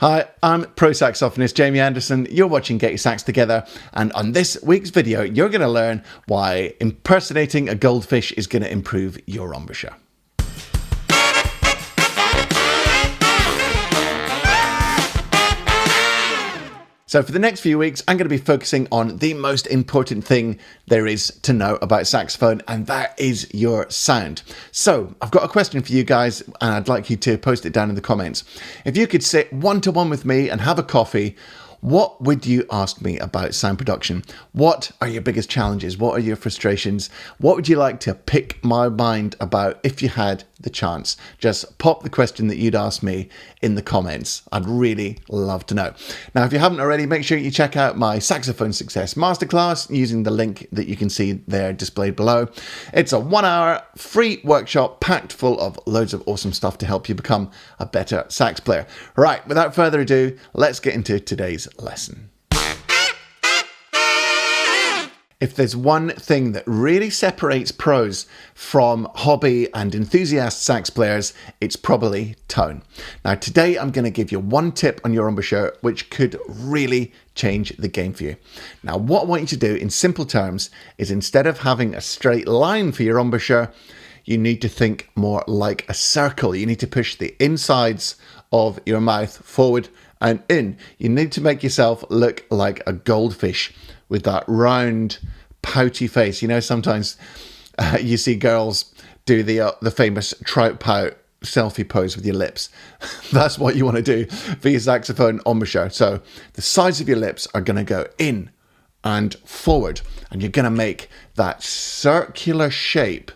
Hi, I'm pro saxophonist Jamie Anderson. You're watching Get Your Sax Together, and on this week's video, you're going to learn why impersonating a goldfish is going to improve your embouchure. So for the next few weeks, I'm going to be focusing on the most important thing there is to know about saxophone, and that is your sound. So I've got a question for you guys, and I'd like you to post it down in the comments. If you could sit one-to-one with me and have a coffee, what would you ask me about sound production? What are your biggest challenges? What are your frustrations? What would you like to pick my mind about if you had the chance? Just pop the question that you'd ask me in the comments. I'd really love to know. Now, if you haven't already, make sure you check out my Saxophone Success Masterclass using the link that you can see there displayed below. It's a 1-hour free workshop packed full of loads of awesome stuff to help you become a better sax player. Right, without further ado, let's get into today's lesson. If there's one thing that really separates pros from hobby and enthusiast sax players, it's probably tone. Now today I'm going to give you one tip on your embouchure which could really change the game for you. Now what I want you to do in simple terms is, instead of having a straight line for your embouchure, you need to think more like a circle. You need to push the insides of your mouth forward and in. You need to make yourself look like a goldfish with that round, pouty face. You know, sometimes you see girls do the famous trout pout selfie pose with your lips. That's what you want to do for your saxophone embouchure. So the sides of your lips are going to go in and forward, and you're going to make that circular shape,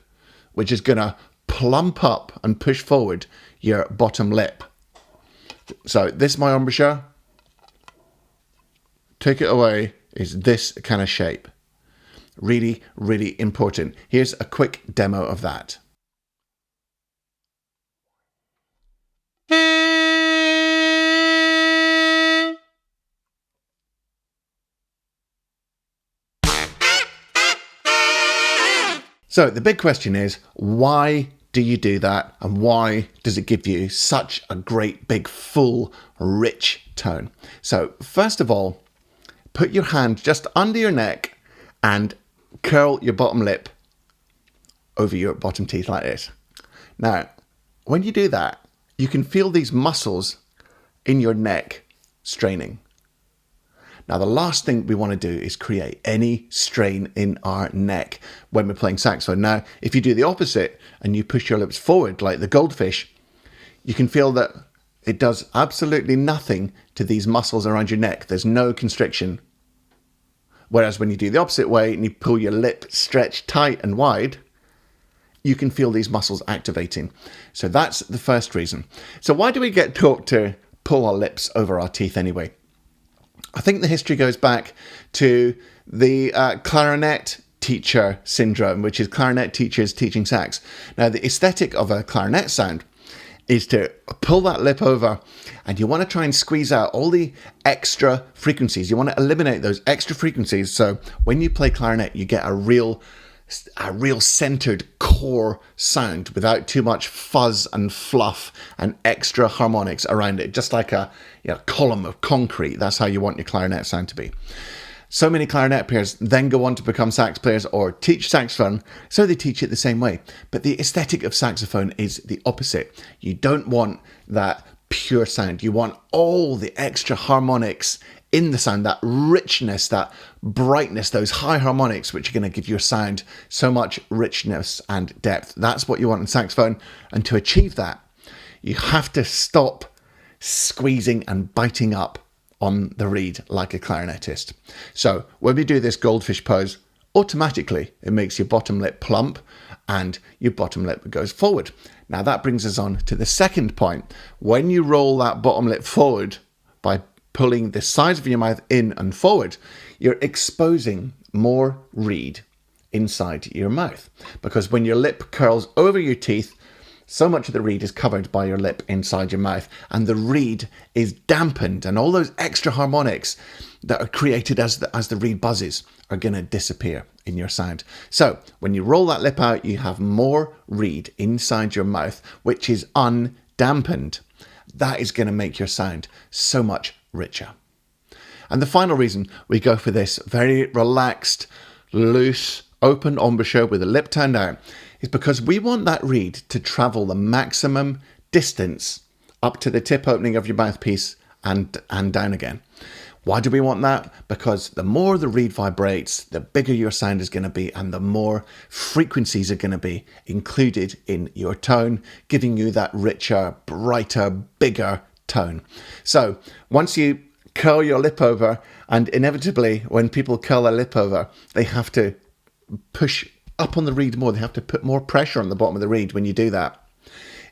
which is going to plump up and push forward your bottom lip. So this, my embouchure, take it away, is this kind of shape. Really, really important. Here's a quick demo of that. So the big question is, why do you do that, and why does it give you such a great big full rich tone? So first of all, put your hand just under your neck and curl your bottom lip over your bottom teeth like this. Now when you do that, you can feel these muscles in your neck straining. Now the last thing we want to do is create any strain in our neck when we're playing saxophone. Now if you do the opposite and you push your lips forward like the goldfish, you can feel that it does absolutely nothing to these muscles around your neck. There's no constriction. Whereas when you do the opposite way and you pull your lip stretched tight and wide, you can feel these muscles activating. So that's the first reason. So why do we get taught to pull our lips over our teeth anyway? I think the history goes back to the clarinet teacher syndrome, which is clarinet teachers teaching sax. Now, the aesthetic of a clarinet sound is to pull that lip over, and you want to try and squeeze out all the extra frequencies. You want to eliminate those extra frequencies. So when you play clarinet, you get a real centered core sound without too much fuzz and fluff and extra harmonics around it, just like a column of concrete. That's how you want your clarinet sound to be. So many clarinet players then go on to become sax players or teach saxophone, so they teach it the same way. But the aesthetic of saxophone is the opposite. You don't want that pure sound. You want all the extra harmonics in the sound, that richness, that brightness, those high harmonics, which are going to give your sound so much richness and depth. That's what you want in saxophone. And to achieve that, you have to stop squeezing and biting up on the reed like a clarinetist. So when we do this goldfish pose, automatically it makes your bottom lip plump and your bottom lip goes forward. Now that brings us on to the second point. When you roll that bottom lip forward by pulling the sides of your mouth in and forward, you're exposing more reed inside your mouth. Because when your lip curls over your teeth, so much of the reed is covered by your lip inside your mouth, and the reed is dampened, and all those extra harmonics that are created as the reed buzzes are going to disappear in your sound. So when you roll that lip out, you have more reed inside your mouth, which is undampened. that is going to make your sound so much richer. And the final reason we go for this very relaxed, loose, open embouchure with the lip turned out is because we want that reed to travel the maximum distance up to the tip opening of your mouthpiece and down again. Why do we want that? Because the more the reed vibrates, the bigger your sound is going to be, and the more frequencies are going to be included in your tone, giving you that richer, brighter, bigger tone. So once you curl your lip over, and inevitably when people curl their lip over, they have to push up on the reed more. They have to put more pressure on the bottom of the reed. When you do that,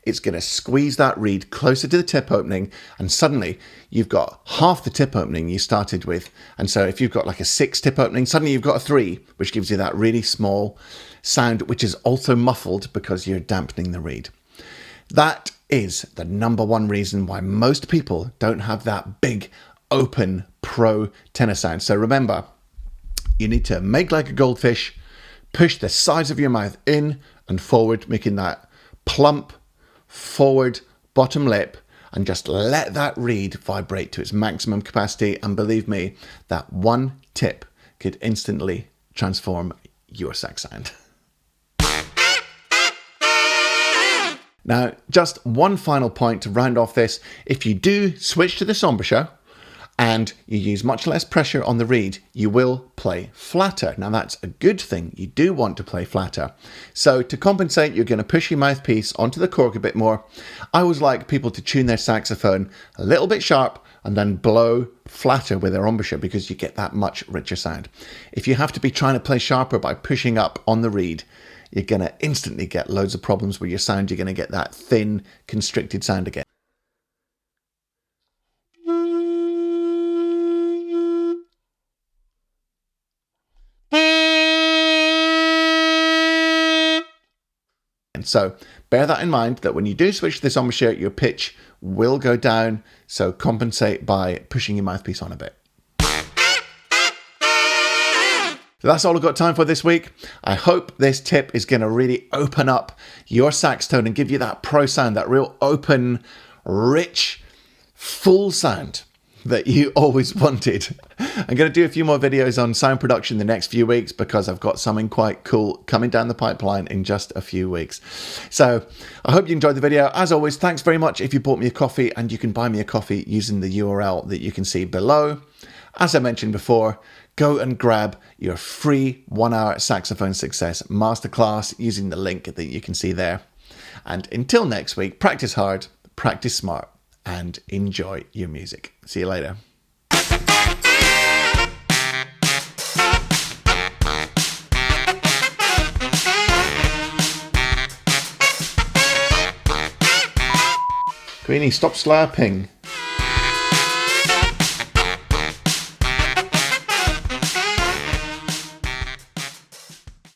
it's going to squeeze that reed closer to the tip opening, and suddenly you've got half the tip opening you started with. And so if you've got like a 6 tip opening, suddenly you've got a 3, which gives you that really small sound, which is also muffled because you're dampening the reed. That is the number one reason why most people don't have that big, open, pro tenor sound. So remember, you need to make like a goldfish, push the sides of your mouth in and forward, making that plump, forward bottom lip, and just let that reed vibrate to its maximum capacity. And believe me, that one tip could instantly transform your sax sound. Now, just one final point to round off this. If you do switch to this embouchure and you use much less pressure on the reed, you will play flatter. Now that's a good thing. You do want to play flatter. So to compensate, you're going to push your mouthpiece onto the cork a bit more. I always like people to tune their saxophone a little bit sharp and then blow flatter with their embouchure, because you get that much richer sound. If you have to be trying to play sharper by pushing up on the reed, you're going to instantly get loads of problems with your sound. You're going to get that thin, constricted sound again. So bear that in mind, that when you do switch to this embouchure, your pitch will go down. So compensate by pushing your mouthpiece on a bit. So that's all I've got time for this week. I hope this tip is going to really open up your sax tone and give you that pro sound, that real open, rich, full sound that you always wanted. I'm going to do a few more videos on sound production the next few weeks, because I've got something quite cool coming down the pipeline in just a few weeks. So I hope you enjoyed the video. As always, thanks very much if you bought me a coffee, and you can buy me a coffee using the URL that you can see below. As I mentioned before, go and grab your free 1-hour saxophone success masterclass using the link that you can see there. And until next week, practice hard, practice smart, and enjoy your music. See you later. Queenie, stop slurping.